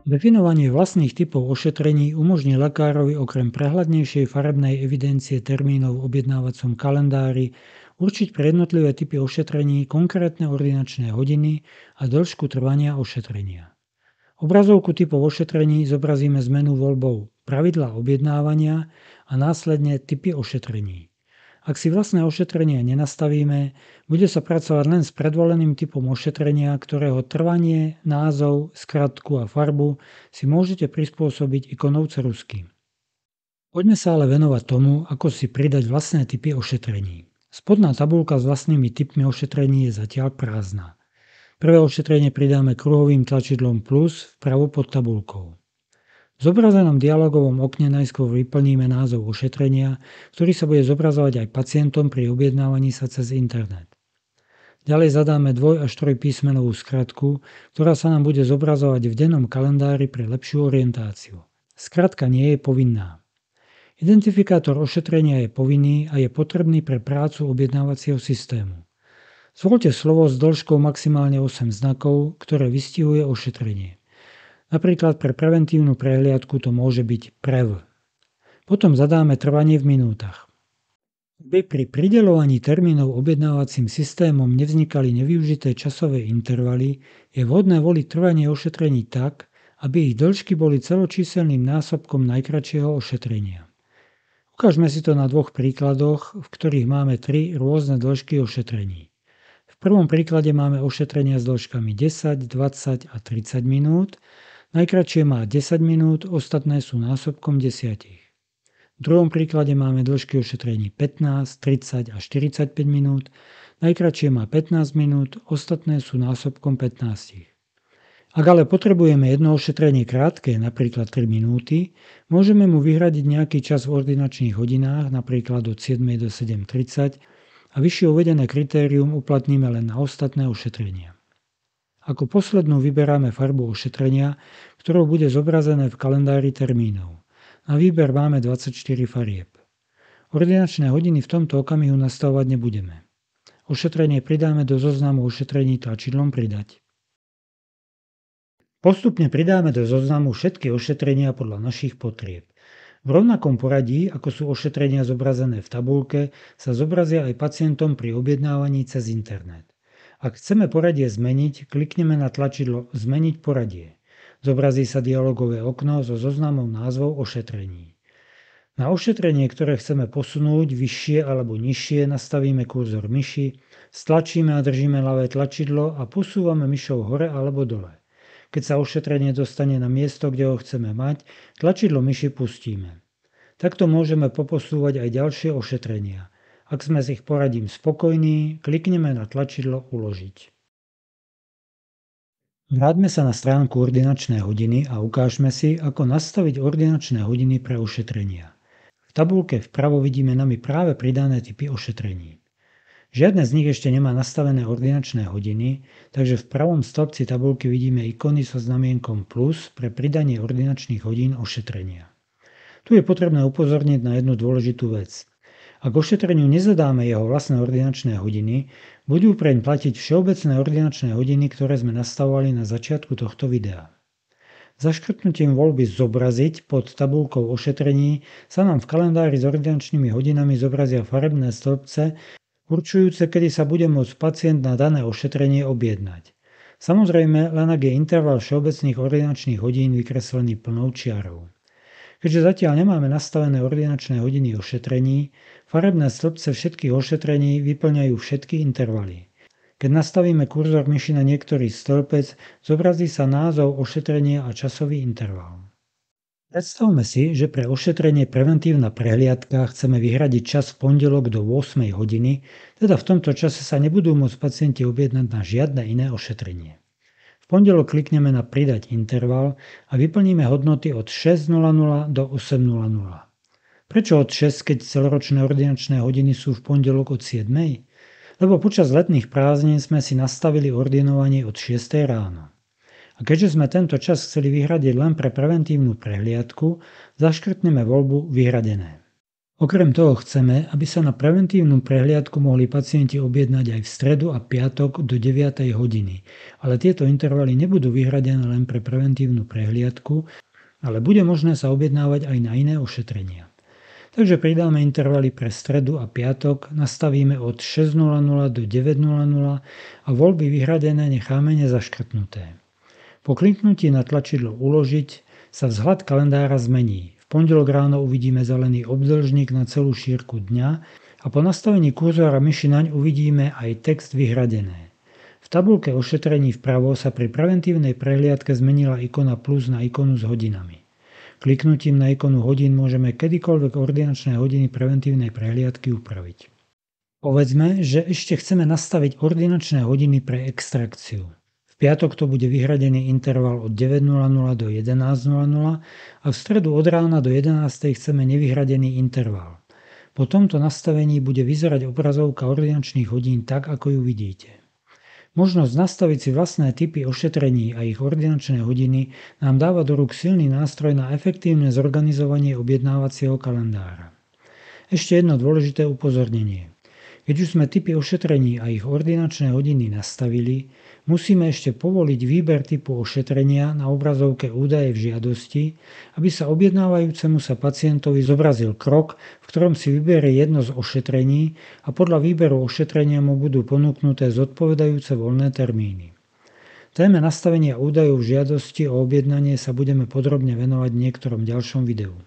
Definovanie vlastných typov ošetrení umožní lekárovi okrem prehľadnejšej farebnej evidencie termínov v objednávacom kalendári určiť pre jednotlivé typy ošetrení konkrétne ordinačné hodiny a dĺžku trvania ošetrenia. Obrazovku typov ošetrení zobrazíme zmenu voľbou pravidlá objednávania a následne typy ošetrení. Ak si vlastné ošetrenie nenastavíme, bude sa pracovať len s predvoleným typom ošetrenia, ktorého trvanie, názov, skratku a farbu si môžete prispôsobiť ikonou ceruzky. Poďme sa ale venovať tomu, ako si pridať vlastné typy ošetrení. Spodná tabuľka s vlastnými typmi ošetrení je zatiaľ prázdna. Prvé ošetrenie pridáme kruhovým tlačidlom plus vpravo pod tabuľkou. V zobrazenom dialogovom okne najskôr vyplníme názov ošetrenia, ktorý sa bude zobrazovať aj pacientom pri objednávaní sa cez internet. Ďalej zadáme 2 až 3 písmenovú skratku, ktorá sa nám bude zobrazovať v dennom kalendári pre lepšiu orientáciu. Skratka nie je povinná. Identifikátor ošetrenia je povinný a je potrebný pre prácu objednávacieho systému. Zvoľte slovo s dĺžkou maximálne 8 znakov, ktoré vystihuje ošetrenie. Napríklad pre preventívnu prehliadku to môže byť PREV. Potom zadáme trvanie v minútach. Aby pri prideľovaní termínov objednávacím systémom nevznikali nevyužité časové intervaly, je vhodné voliť trvanie ošetrení tak, aby ich dĺžky boli celočíselným násobkom najkratšieho ošetrenia. Ukážme si to na 2 príkladoch, v ktorých máme 3 rôzne dĺžky ošetrení. V prvom príklade máme ošetrenia s dĺžkami 10, 20 a 30 minút. Najkratšie má 10 minút, ostatné sú násobkom 10. V druhom príklade máme dĺžky ošetrení 15, 30 a 45 minút. Najkratšie má 15 minút, ostatné sú násobkom 15. Ak ale potrebujeme jedno ošetrenie krátke, napríklad 3 minúty, môžeme mu vyhradiť nejaký čas v ordinačných hodinách, napríklad od 7 do 7:30 a vyššie uvedené kritérium uplatníme len na ostatné ošetrenia. Ako poslednú vyberáme farbu ošetrenia, ktorou bude zobrazené v kalendári termínov. Na výber máme 24 farieb. Ordinačné hodiny v tomto okamihu nastavovať nebudeme. Ošetrenie pridáme do zoznamu ošetrení tlačidlom pridať. Postupne pridáme do zoznamu všetky ošetrenia podľa našich potrieb. V rovnakom poradí, ako sú ošetrenia zobrazené v tabuľke, sa zobrazia aj pacientom pri objednávaní cez internet. Ak chceme poradie zmeniť, klikneme na tlačidlo Zmeniť poradie. Zobrazí sa dialogové okno so zoznamom názvov ošetrení. Na ošetrenie, ktoré chceme posunúť vyššie alebo nižšie, nastavíme kurzor myši, stlačíme a držíme ľavé tlačidlo a posúvame myšou hore alebo dole. Keď sa ošetrenie dostane na miesto, kde ho chceme mať, tlačidlo myši pustíme. Takto môžeme poposúvať aj ďalšie ošetrenia. Ak sme s ich poradím spokojní, klikneme na tlačidlo Uložiť. Vráťme sa na stránku ordinačné hodiny a ukážme si, ako nastaviť ordinačné hodiny pre ošetrenia. V tabuľke vpravo vidíme nami práve pridané typy ošetrení. Žiadne z nich ešte nemá nastavené ordinačné hodiny, takže v pravom stĺpci tabuľky vidíme ikony so znamienkom plus pre pridanie ordinačných hodín ošetrenia. Tu je potrebné upozorniť na jednu dôležitú vec. Ak ošetreniu nezadáme jeho vlastné ordinačné hodiny, budú preň platiť všeobecné ordinačné hodiny, ktoré sme nastavovali na začiatku tohto videa. Zaškrtnutím voľby Zobraziť pod tabuľkou ošetrení sa nám v kalendári s ordinačnými hodinami zobrazia farebné stĺpce, určujúce, kedy sa bude môcť pacient na dané ošetrenie objednať. Samozrejme, len ak je interval všeobecných ordinačných hodín vykreslený plnou čiarou. Keďže zatiaľ nemáme nastavené ordinačné hodiny ošetrení, farebné stĺpce všetkých ošetrení vyplňajú všetky intervaly. Keď nastavíme kurzor myši na niektorý stĺpec, zobrazí sa názov ošetrenia a časový interval. Predstavme si, že pre ošetrenie preventívna prehliadka chceme vyhradiť čas v pondelok do 8 hodiny, teda v tomto čase sa nebudú môcť pacienti objednať na žiadne iné ošetrenie. V pondelok klikneme na Pridať interval a vyplníme hodnoty od 6:00 do 8:00. Prečo od 6, keď celoročné ordinačné hodiny sú v pondelok od 7? Lebo počas letných prázdnin sme si nastavili ordinovanie od 6 ráno. A keďže sme tento čas chceli vyhradiť len pre preventívnu prehliadku, zaškrtneme voľbu Vyhradené. Okrem toho chceme, aby sa na preventívnu prehliadku mohli pacienti objednať aj v stredu a piatok do 9. hodiny. Ale tieto intervaly nebudú vyhradené len pre preventívnu prehliadku, ale bude možné sa objednávať aj na iné ošetrenia. Takže pridáme intervaly pre stredu a piatok, nastavíme od 6.00 do 9.00 a voľby vyhradené necháme nezaškrtnuté. Po kliknutí na tlačidlo Uložiť sa vzhľad kalendára zmení. V pondelok ráno uvidíme zelený obdĺžnik na celú šírku dňa a po nastavení kurzora myši naň uvidíme aj text vyhradené. V tabuľke ošetrení vpravo sa pri preventívnej prehliadke zmenila ikona plus na ikonu s hodinami. Kliknutím na ikonu hodín môžeme kedykoľvek ordinačné hodiny preventívnej prehliadky upraviť. Povedzme, že ešte chceme nastaviť ordinačné hodiny pre extrakciu. V piatok to bude vyhradený interval od 9.00 do 11.00 a v stredu od rána do 11.00 chceme nevyhradený interval. Po tomto nastavení bude vyzerať obrazovka ordinačných hodín tak, ako ju vidíte. Možnosť nastaviť si vlastné typy ošetrení a ich ordinačné hodiny nám dáva do rúk silný nástroj na efektívne zorganizovanie objednávacieho kalendára. Ešte jedno dôležité upozornenie. Keď už sme typy ošetrení a ich ordinačné hodiny nastavili, musíme ešte povoliť výber typu ošetrenia na obrazovke Údaje v žiadosti, aby sa objednávajúcemu sa pacientovi zobrazil krok, v ktorom si vyberie jedno z ošetrení a podľa výberu ošetrenia mu budú ponúknuté zodpovedajúce voľné termíny. Téme nastavenia údajov v žiadosti o objednanie sa budeme podrobne venovať v niektorom ďalšom videu.